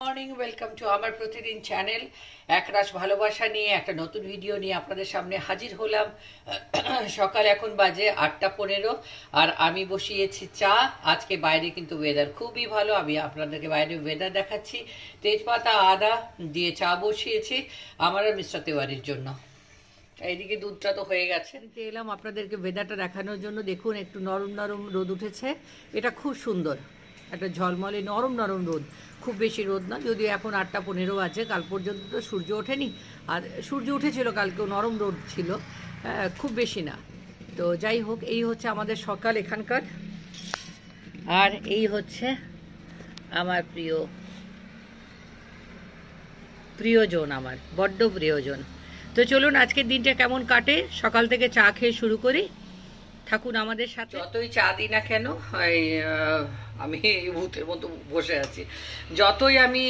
Morning, welcome to আমার প্রতিদিন channel. একরাশ ভালোবাসা নিয়ে একটা নতুন ভিডিও নিয়ে আপনাদের সামনে হাজির হলাম। সকাল এখন বাজে 8:15 আর আমি বসিয়েছি চা। আজকে বাইরে কিন্তু ওয়েদার খুবই ভালো, আমি আপনাদেরকে বাইরে ওয়েদার দেখাচ্ছি। তেজপাতা আদা দিয়ে চা বসিয়েছি আমার আর মিস্টার তেওয়ারির জন্য। এইদিকে দুধটা তো হয়ে গেছে। এলাম আপনাদেরকে ওয়েদারটা দেখানোর জন্য। দেখুন একটু নরম নরম রোদ উঠেছে, এটা খুব সুন্দর, একটা ঝলমলে নরম নরম রোদ, খুব বেশি রোদ না, যদিও এখন 8:15 আছে। কাল পর্যন্ত তো সূর্য ওঠেনি, আর সূর্য উঠেছিল কালকেও, নরম রোদ ছিল, খুব বেশি না। তো যাই হোক, এই হচ্ছে আমাদের সকাল এখানকার। আর এই হচ্ছে আমার প্রিয়জন, আমার বড্ড প্রিয়জন। তো চলুন আজকের দিনটা কেমন কাটে, সকাল থেকে চা খেয়ে শুরু করি। থাকুন আমাদের সাথে। যতই চা দিই না কেন, আমি ভূতের মতো বসে আছি। যতই আমি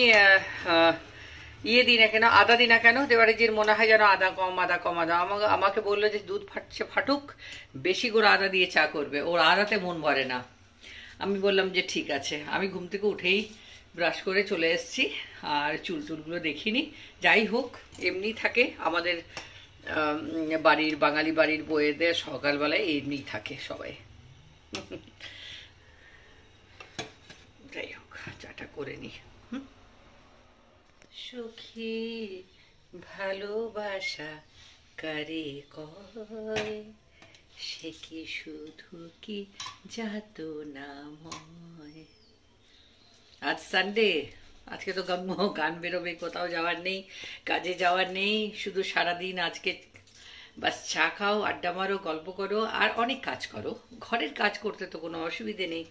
ইয়ে দিই না কেন, আদা দিই না কেন, দেওয়ারিজির মনে হয় যেন আদা কম আদা কম আদা। আমাকে বললো যে দুধ ফাটছে ফাটুক, বেশি করে আদা দিয়ে চা করবে, ওর আদাতে মন ভরে না। আমি বললাম যে ঠিক আছে। আমি ঘুম থেকে উঠেই ব্রাশ করে চলে এসেছি, আর চুলগুলো দেখিনি। যাই হোক, এমনি থাকে আমাদের বাড়ির, বাঙালি বাড়ির বউয়েদের সকালবেলায় এমনি থাকে সবাই। যাই হোক, চাটা করে নি। সুখী ভালোবাসা কারে কয়, সে কি শুধু কি যাতো নাময়। আজ সানডে, আজকে তো গান বেরোবে, কোথাও যাওয়ার নেই, কাজে যাওয়ার নেই, শুধু সারাদিন আজকে বাস চা খাও, আড্ডা মারো, গল্প করো, আর অনেক কাজ করো। ঘরের কাজ করতে তো কোনো অসুবিধে নেই,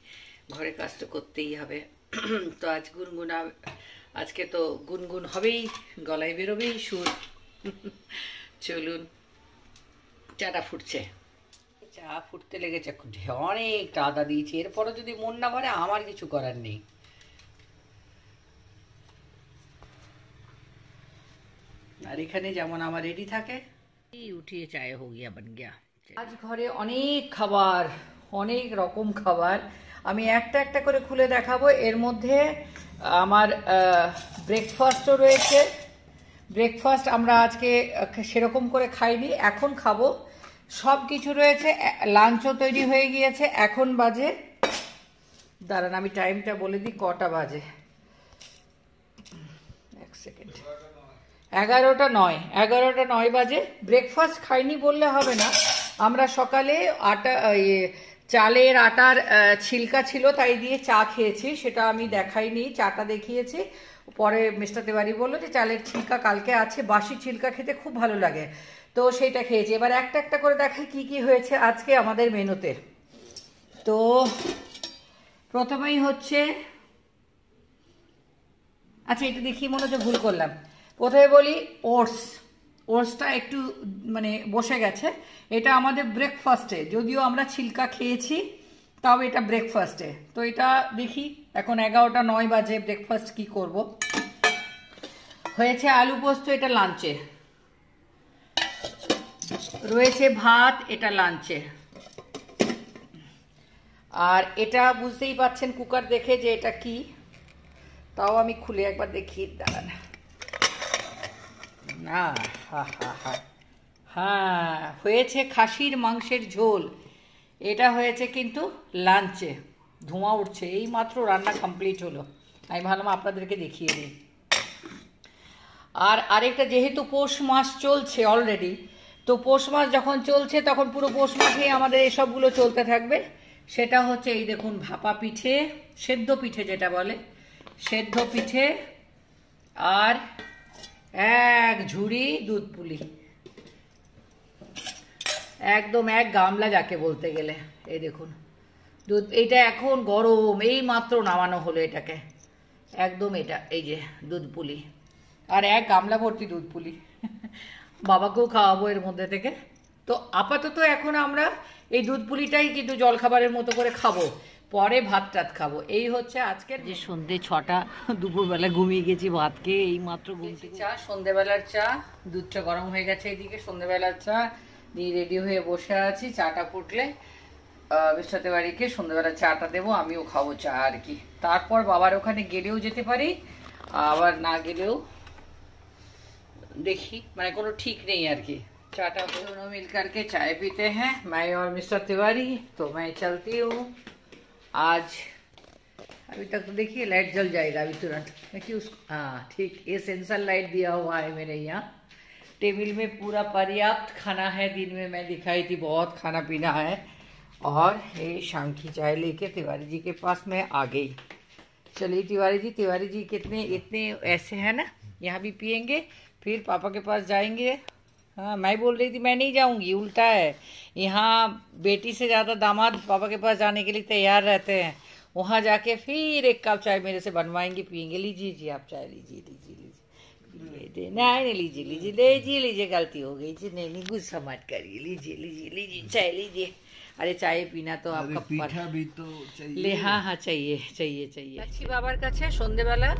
ঘরের কাজ তো করতেই হবে। তো আজ আজকে তো গুনগুন হবেই, গলায় বেরোবেই সুর। চলুন, চাটা ফুটছে, চা ফুটতে লেগেছে, অনেকটা আদা দিয়েছি। এরপরও যদি মন না ভরে, আমার কিছু করার নেই। আর এখানে যেমন আমার রেডি থাকে, উঠিয়ে চায় হো গিয়া বন গিয়া। আজ ঘরে অনেক খাবার, অনেক রকম খাবার, আমি একটা একটা করে খুলে দেখাবো। এর মধ্যে আমার ব্রেকফাস্টও রয়েছে। ব্রেকফাস্ট আমরা আজকে সেরকম করে খাইনি, এখন খাবো। সব কিছু রয়েছে, লাঞ্চও তৈরি হয়ে গিয়েছে। এখন বাজে, দাঁড়ান আমি টাইমটা বলে দিই কটা বাজে, এক সেকেন্ড। 11:09 বাজে। ব্রেকফাস্ট খাইনি বললে হবে না। আমরা সকালে চালের আটার ছিলকা ছিল, তাই দিয়ে চা খেয়েছি। সেটা আমি দেখাইনি, চাটা দেখিয়েছি। পরে মিস্টার তেওয়ারি বললো যে চালের ছিলকা কালকে আছে, বাসি ছিলকা খেতে খুব ভালো লাগে, তো সেইটা খেয়েছি। এবার একটা একটা করে দেখাই কি কি হয়েছে আজকে আমাদের মেনুতে। তো প্রথমেই হচ্ছে, আচ্ছা এটা দেখি, মনে হচ্ছে ভুল করলাম। প্রথমে বলি ওটসটা একটু মানে বসে গেছে। এটা আমাদের ব্রেকফাস্টে, যদিও আমরা ছিলকা খেয়েছি, তাও এটা ব্রেকফাস্টে। তো এটা দেখি, এখন 11:09 বাজে, ব্রেকফাস্ট কি করব। হয়েছে আলু পোস্ত, এটা লাঞ্চে রয়েছে। ভাত, এটা লাঞ্চে। আর এটা বুঝতেই পাচ্ছেন কুকার দেখে যে এটা কি, তাও আমি খুলে একবার দেখি, দাঁড়ান না। হ্যাঁ, হয়েছে খাসির মাংসের ঝোল। এটা হয়েছে কিন্তু লাঞ্চে। ধোঁয়া উঠছে, এই মাত্র রান্না কমপ্লিট হলো, আমি ভাবলাম আপনাদেরকে দেখিয়ে দিই। আর আরেকটা, যেহেতু পৌষ মাস চলছে অলরেডি, তো পৌষ মাস যখন চলছে তখন পুরো পৌষ মাসেই আমাদের এসবগুলো চলতে থাকবে। সেটা হচ্ছে এই দেখুন, ভাপা পিঠে, সেদ্ধ পিঠে যেটা বলে, সেদ্ধ পিঠে, আর এক ঝুড়ি দুধ পুলি, একদম এক গামলা যাকে বলতে গেলে। এই দেখুন দুধ, এটা এখন গরম, এই মাত্র নামানো হলো এটাকে, একদম এটা, এই যে দুধ পুলি, আর এক গামলা ভর্তি দুধ পুলি। বাবাকেও খাওয়াবো এর মধ্যে থেকে। তো আপাতত এখন আমরা এই দুধ পুলিটাই কিন্তু জলখাবারের মতো করে খাবো, পরে ভাত টাত খাবো। এই হচ্ছে আজকের যে সন্ধ্যে 6টা, দুপুরবেলা ঘুমিয়ে গেছি, ভাত খেয়ে এই মাত্র ঘুম থেকে। চা, সন্ধ্যেবেলার চা, দুধটা গরম হয়ে গেছে এদিকে, সন্ধ্যেবেলার চা নিয়ে রেডি হয়ে বসে আছি। চাটা ফুটলে মিস্টার তেওয়ারিকে সন্ধ্যেবেলা চাটা দেবো, আমিও খাবো চা আর কি। তারপর বাবার ওখানে গেলেও যেতে পারি, আবার না গেলেও देखी मैंने कोनो ठीक नहीं यार की चाटा दोनों मिल करके चाय पीते हैं मैं और मिस्टर तिवारी। तो मैं चलती हूँ आज। अभी तक तो देखिए लाइट जल जाएगा अभी तुरंत, देखिए उसको। हाँ ठीक, ये सेंसर लाइट दिया हुआ है मेरे यहाँ। टेबल में पूरा पर्याप्त खाना है, दिन में मैं दिखाई थी बहुत खाना पीना है। और ये शाम की चाय लेके तिवारी जी के पास मैं आ गई। चलिए तिवारी जी कितने इतने ऐसे हैं ना, यहाँ भी पियेंगे फिर पापा के पास जाएंगे। हाँ मैं बोल रही थी मैं नहीं जाऊँगी, उल्टा है। यहाँ बेटी से ज़्यादा दामाद पापा के पास जाने के लिए तैयार रहते हैं। वहाँ जाके फिर एक कप चाय मेरे से बनवाएंगे, पियेंगे। लीजिए जी आप चाय, लीजिए नहीं लीजिए गलती हो गई जी, नहीं गुस्सा मत करिए, लीजिए चाय लीजिए। अरे चाय पीना तो आपका पीठा भी तो चाहिए। हाँ चाहिए। अच्छी बाबार কাছে সন্ধ্যেবেলা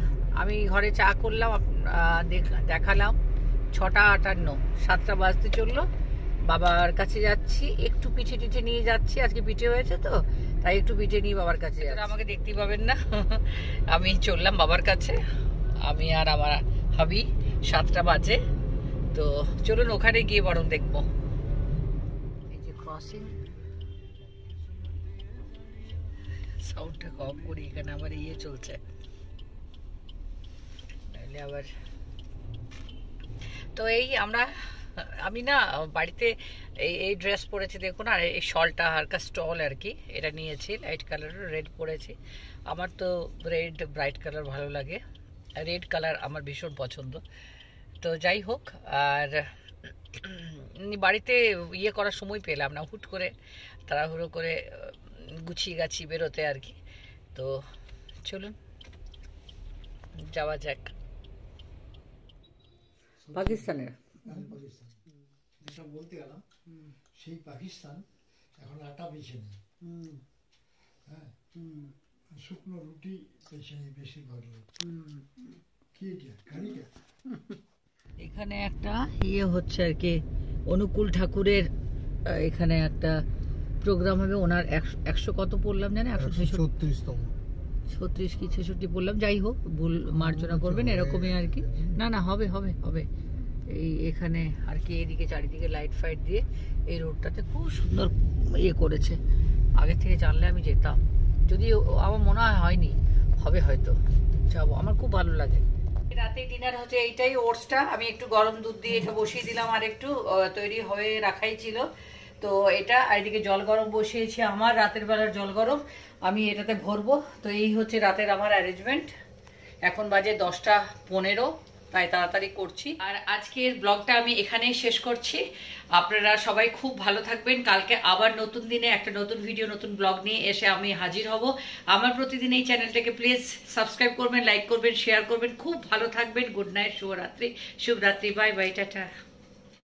আমি ঘরে চা করলাম, দেখালাম। 6:58, 7টা বাজতে চললো। বাবার কাছে যাচ্ছি, একটু পিঠে টিঠে নিয়ে যাচ্ছি, আজকে পিঠে হয়েছে তো তাই একটু পিঠে নিয়ে বাবার কাছে যাচ্ছি। আমাকে দেখতে পাবেন না, আমি চললাম বাবার কাছে, আমি আর আমার হাবি। 7টা বাজে, তো চলুন ওখানে গিয়ে বরং দেখবো। এই যে ক্রসিং, সাউন্ডটা কম করি, এখানে আবার ইয়ে চলছে নাহলে আবার। তো এই আমি না বাড়িতে এই ড্রেস পরেছি দেখুন, আর এই শলটা হালকা স্টল আর কি, এটা নিয়েছি লাইট কালারের, রেড পরেছি। আমার তো রেড ব্রাইট কালার ভালো লাগে, রেড কালার আমার ভীষণ পছন্দ। তো যাই হোক, আর বাড়িতে ইয়ে করার সময় পেলাম না, হুট করে তাড়াহুড়ো করে গুছিয়ে গাছি বেরোতে আর কি। তো চলুন যাওয়া যাক। পাকিস্তানের যেটা বলতে গেলাম, সেই পাকিস্তান এখন আটা বেছে নেই। হ্যাঁ, শুকনো রুটি বেছে নেই বেশিরভাগ লোক। কি এটা কারিগর? এখানে একটা ইয়ে হচ্ছে আর কি, অনুকূল ঠাকুরের এখানে একটা প্রোগ্রাম হবে। ওনার 100 কত পড়লাম জানে, 136তম, 36 কি 66 পড়লাম, যাই হোক ভুল মার্জনা করবেন এরকমই আর কি। না হবে এই এখানে আর কি, এদিকে চারিদিকে লাইট ফাইট দিয়ে এই রোডটাতে খুব সুন্দর ইয়ে করেছে। আগে থেকে জানলে আমি যেতাম, যদি আমার মনে হয়নি হবে, হয়তো যাবো, আমার খুব ভালো লাগে। রাতে ডিনার হচ্ছে এইটাই, ওটসটা আমি একটু গরম দুধ দিয়ে এটা বসিয়ে দিলাম, আর একটু তৈরি হয়ে রাখাই ছিল। তো এটা, আর এদিকে জল গরম বসিয়েছি, আমার রাতের বেলার জল গরম আমি এটাতে ভরবো। তো এই হচ্ছে রাতের আমার অ্যারেঞ্জমেন্ট। এখন বাজে 10:15, তাই তাড়াতাড়ি করছি। আর আজকের ব্লগটা আমি এখানেই শেষ করছি। আপনারা সবাই খুব ভালো থাকবেন। কালকে আবার নতুন দিনে একটা নতুন ভিডিও, নতুন ব্লগ নিয়ে এসে আমি হাজির হব। আমার প্রতিদিন এই চ্যানেলটাকে প্লিজ সাবস্ক্রাইব করবেন, লাইক করবেন, শেয়ার করবেন। খুব ভালো থাকবেন। গুড নাইট, শুভরাত্রি, বাই বাই, টাটা।